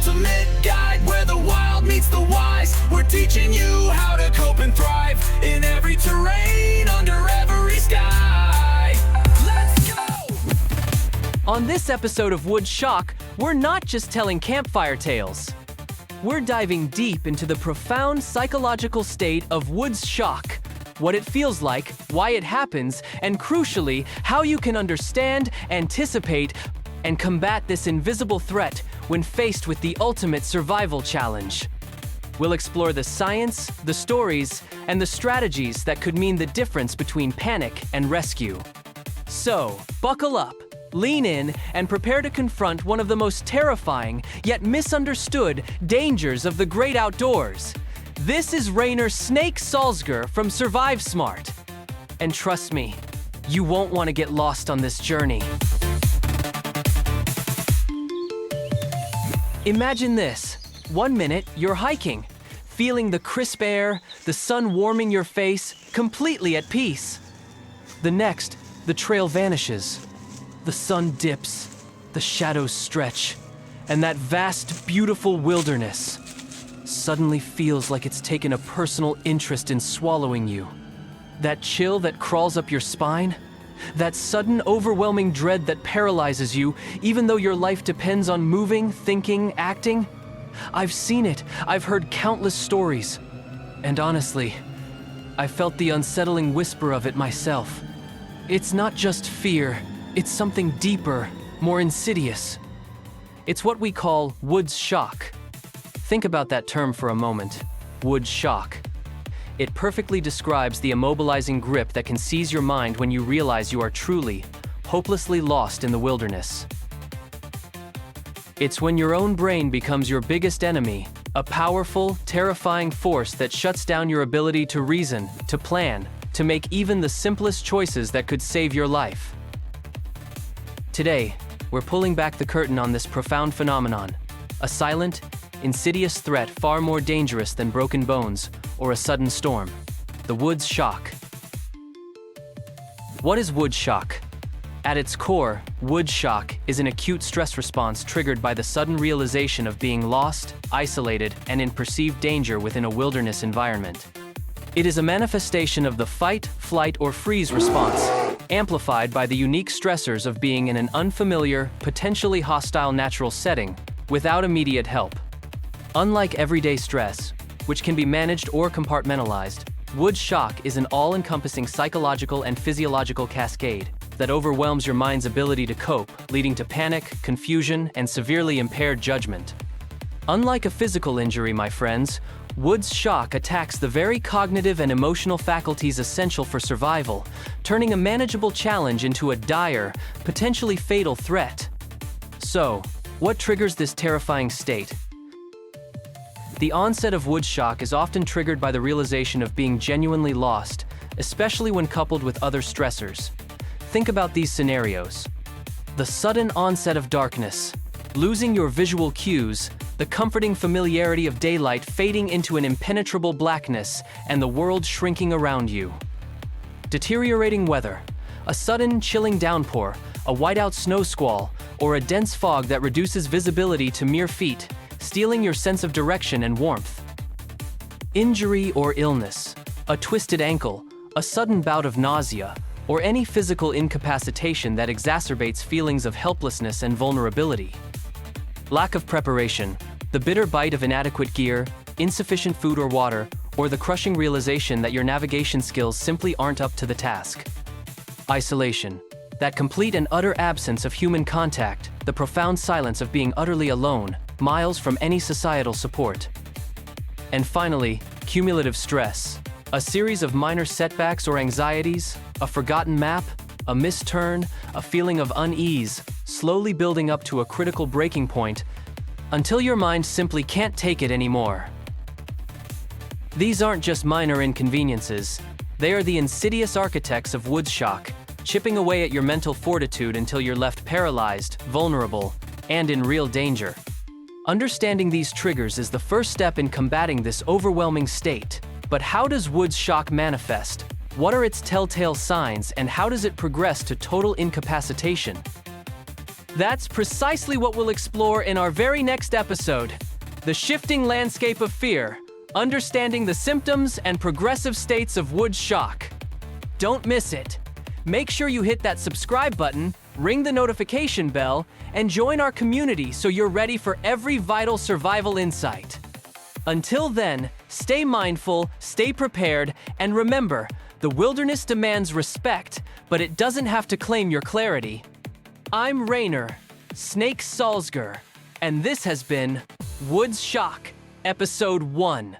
ultimate guide where the wild meets the wise. We're teaching you how to cope and thrive in every terrain, under every sky. Let's go! On this episode of Wood Shock, we're not just telling campfire tales. We're diving deep into the profound psychological state of wood's shock, what it feels like, why it happens, and crucially, how you can understand, anticipate, and combat this invisible threat when faced with the ultimate survival challenge. We'll explore the science, the stories, and the strategies that could mean the difference between panic and rescue. So, buckle up, lean in, and prepare to confront one of the most terrifying, yet misunderstood, dangers of the great outdoors. This is Rainer Snake Salzger from SurviveSmart. And trust me, you won't want to get lost on this journey. Imagine this. 1 minute, you're hiking, feeling the crisp air, the sun warming your face, completely at peace. The next, the trail vanishes. The sun dips, the shadows stretch, and that vast, beautiful wilderness suddenly feels like it's taken a personal interest in swallowing you. That chill that crawls up your spine, that sudden, overwhelming dread that paralyzes you, even though your life depends on moving, thinking, acting. I've seen it. I've heard countless stories. And honestly, I felt the unsettling whisper of it myself. It's not just fear. It's something deeper, more insidious. It's what we call wood's shock. Think about that term for a moment, wood's shock. It perfectly describes the immobilizing grip that can seize your mind when you realize you are truly, hopelessly lost in the wilderness. It's when your own brain becomes your biggest enemy, a powerful, terrifying force that shuts down your ability to reason, to plan, to make even the simplest choices that could save your life. Today, we're pulling back the curtain on this profound phenomenon, a silent, insidious threat far more dangerous than broken bones or a sudden storm, the wood's shock. What is wood shock? At its core, wood shock is an acute stress response triggered by the sudden realization of being lost, isolated, and in perceived danger within a wilderness environment. It is a manifestation of the fight, flight, or freeze response, amplified by the unique stressors of being in an unfamiliar, potentially hostile natural setting without immediate help. Unlike everyday stress, which can be managed or compartmentalized, wood shock is an all-encompassing psychological and physiological cascade that overwhelms your mind's ability to cope, leading to panic, confusion, and severely impaired judgment. Unlike a physical injury, my friends, wood's shock attacks the very cognitive and emotional faculties essential for survival, turning a manageable challenge into a dire, potentially fatal threat. So, what triggers this terrifying state? The onset of wood shock is often triggered by the realization of being genuinely lost, especially when coupled with other stressors. Think about these scenarios. The sudden onset of darkness, losing your visual cues, the comforting familiarity of daylight fading into an impenetrable blackness, and the world shrinking around you. Deteriorating weather, a sudden chilling downpour, a whiteout snow squall, or a dense fog that reduces visibility to mere feet, stealing your sense of direction and warmth. Injury or illness, a twisted ankle, a sudden bout of nausea, or any physical incapacitation that exacerbates feelings of helplessness and vulnerability. Lack of preparation, the bitter bite of inadequate gear, insufficient food or water, or the crushing realization that your navigation skills simply aren't up to the task. Isolation, that complete and utter absence of human contact, the profound silence of being utterly alone, miles from any societal support. And finally, cumulative stress, a series of minor setbacks or anxieties, a forgotten map, a missed turn, a feeling of unease, slowly building up to a critical breaking point until your mind simply can't take it anymore. These aren't just minor inconveniences. They are the insidious architects of wood shock, chipping away at your mental fortitude until you're left paralyzed, vulnerable, and in real danger. Understanding these triggers is the first step in combating this overwhelming state. But how does wood shock manifest? What are its telltale signs, and how does it progress to total incapacitation? That's precisely what we'll explore in our very next episode. The shifting landscape of fear, understanding the symptoms and progressive states of wood shock. Don't miss it. Make sure you hit that subscribe button, ring the notification bell, and join our community so you're ready for every vital survival insight. Until then, stay mindful, stay prepared, and remember, the wilderness demands respect, but it doesn't have to claim your clarity. I'm Rainer, Snake Salzger, and this has been Woods Shock, Episode 1.